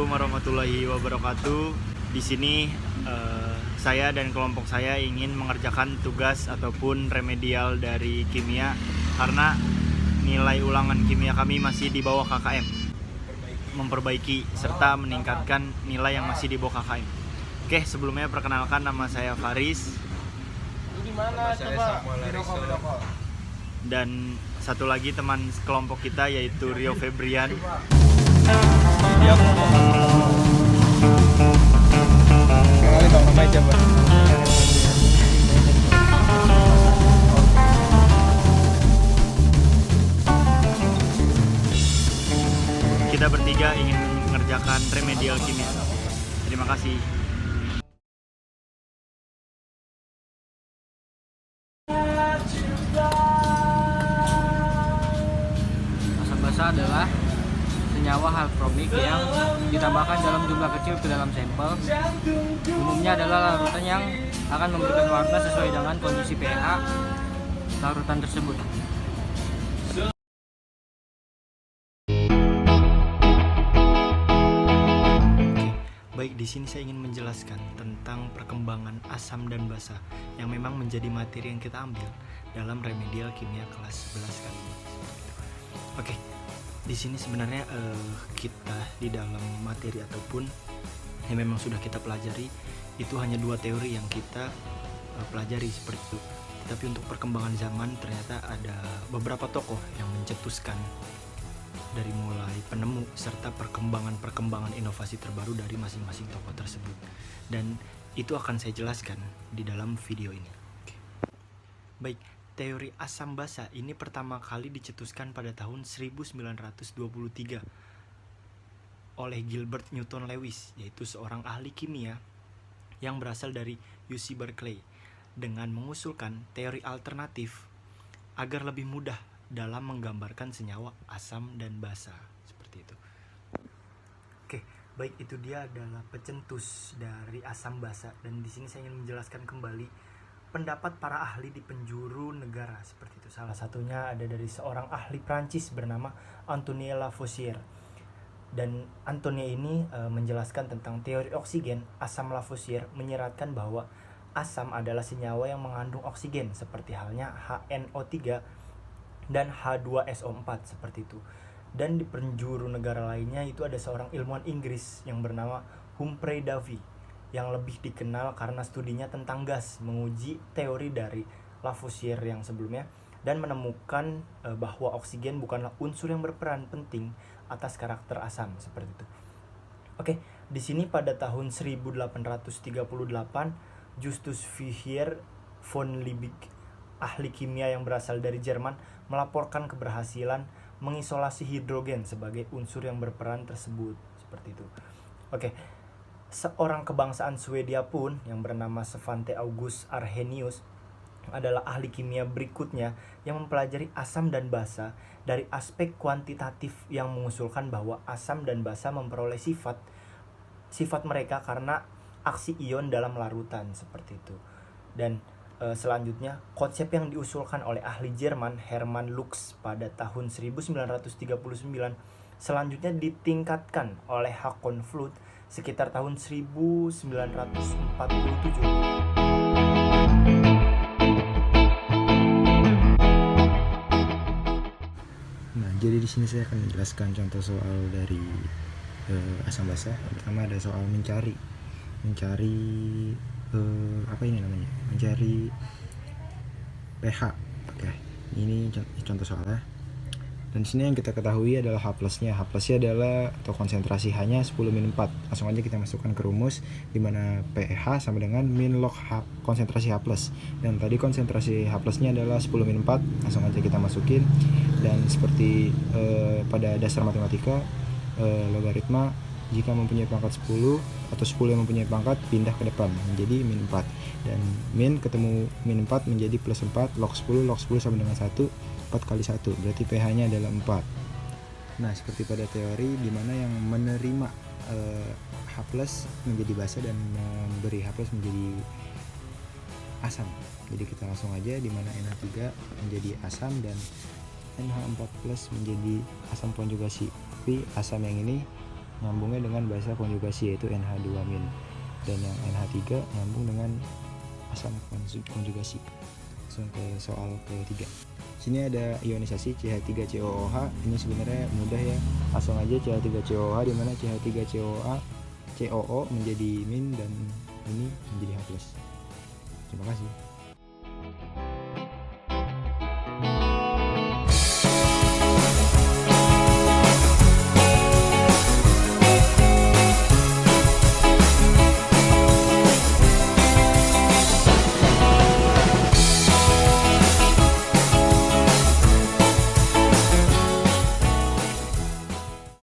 Assalamualaikum warahmatullahi wabarakatuh. Di sini saya dan kelompok saya ingin mengerjakan tugas ataupun remedial dari kimia karena nilai ulangan kimia kami masih di bawah KKM. Memperbaiki serta meningkatkan nilai yang masih di bawah KKM. Oke, sebelumnya perkenalkan, nama saya Faris. Nama saya Samuel Ariso. Dan satu lagi teman kelompok kita yaitu Rio Febrian. Dia kenalin dong namanya coba. Kita bertiga ingin mengerjakan remedial kimia. Terima kasih. Asam basa adalah senyawa halpromik yang ditambahkan dalam jumlah kecil ke dalam sampel. Umumnya adalah larutan yang akan memberikan warna sesuai dengan kondisi pH larutan tersebut. Baik, di sini saya ingin menjelaskan tentang perkembangan asam dan basa yang memang menjadi materi yang kita ambil dalam remedial kimia kelas 11 kali ini. Oke, di sini sebenarnya kita di dalam materi ataupun yang memang sudah kita pelajari itu hanya dua teori yang kita pelajari seperti itu. Tapi untuk perkembangan zaman ternyata ada beberapa tokoh yang mencetuskan dari mulai penemu serta perkembangan inovasi terbaru dari masing-masing tokoh tersebut, dan itu akan saya jelaskan di dalam video ini. Oke. Baik, teori asam basa ini pertama kali dicetuskan pada tahun 1923 oleh Gilbert Newton Lewis, yaitu seorang ahli kimia yang berasal dari UC Berkeley, dengan mengusulkan teori alternatif agar lebih mudah dalam menggambarkan senyawa asam dan basa seperti itu. Oke, baik, itu dia adalah pencetus dari asam basa, dan di sini saya ingin menjelaskan kembali pendapat para ahli di penjuru negara seperti itu. Salah satunya ada dari seorang ahli Prancis bernama Antoine Lavoisier. Dan Antoine ini menjelaskan tentang teori oksigen. Asam Lavoisier menyeratkan bahwa asam adalah senyawa yang mengandung oksigen seperti halnya HNO3 dan H2SO4 seperti itu. Dan di penjuru negara lainnya itu ada seorang ilmuwan Inggris yang bernama Humphrey Davy, yang lebih dikenal karena studinya tentang gas, menguji teori dari Lavoisier yang sebelumnya dan menemukan bahwa oksigen bukanlah unsur yang berperan penting atas karakter asam seperti itu. Oke, di sini pada tahun 1838 Justus Vier von Liebig, ahli kimia yang berasal dari Jerman, melaporkan keberhasilan mengisolasi hidrogen sebagai unsur yang berperan tersebut seperti itu. Oke. Seorang kebangsaan Swedia pun yang bernama Svante August Arrhenius adalah ahli kimia berikutnya yang mempelajari asam dan basa dari aspek kuantitatif, yang mengusulkan bahwa asam dan basa memperoleh sifat mereka karena aksi ion dalam larutan seperti itu. Dan selanjutnya, konsep yang diusulkan oleh ahli Jerman Hermann Lux pada tahun 1939 selanjutnya ditingkatkan oleh Hakon Fludd sekitar tahun 1947. Nah, jadi di sini saya akan menjelaskan contoh soal dari asam basa. Pertama ada soal mencari apa ini namanya? Mencari pH. Oke. Ini contoh soalnya. Dan di sini yang kita ketahui adalah H plusnya. H plusnya adalah atau konsentrasi H-nya 10-4. Langsung aja kita masukkan ke rumus di mana pH sama dengan min log H konsentrasi H plus. Dan tadi konsentrasi H plusnya adalah 10-4. Langsung aja kita masukin. Dan seperti pada dasar matematika, logaritma jika mempunyai pangkat 10 atau 10 yang mempunyai pangkat pindah ke depan menjadi min 4, dan min ketemu min 4 menjadi plus 4, log 10 sama dengan 1, 4 kali 1 berarti pH nya adalah 4. Nah, seperti pada teori dimana yang menerima H plus menjadi basa dan memberi H plus menjadi asam. Jadi kita langsung aja dimana NH3 menjadi asam dan NH4 plus menjadi asam konjugasi. Tapi asam yang ini nyambungnya dengan basa konjugasi yaitu NH2-. Dan yang NH3 nyambung dengan asam konjugasi. Langsung ke soal ketiga. Sini ada ionisasi CH3COOH. Ini sebenarnya mudah ya. Langsung aja CH3COOH di mana CH3COO menjadi min dan ini menjadi H+. Terima kasih.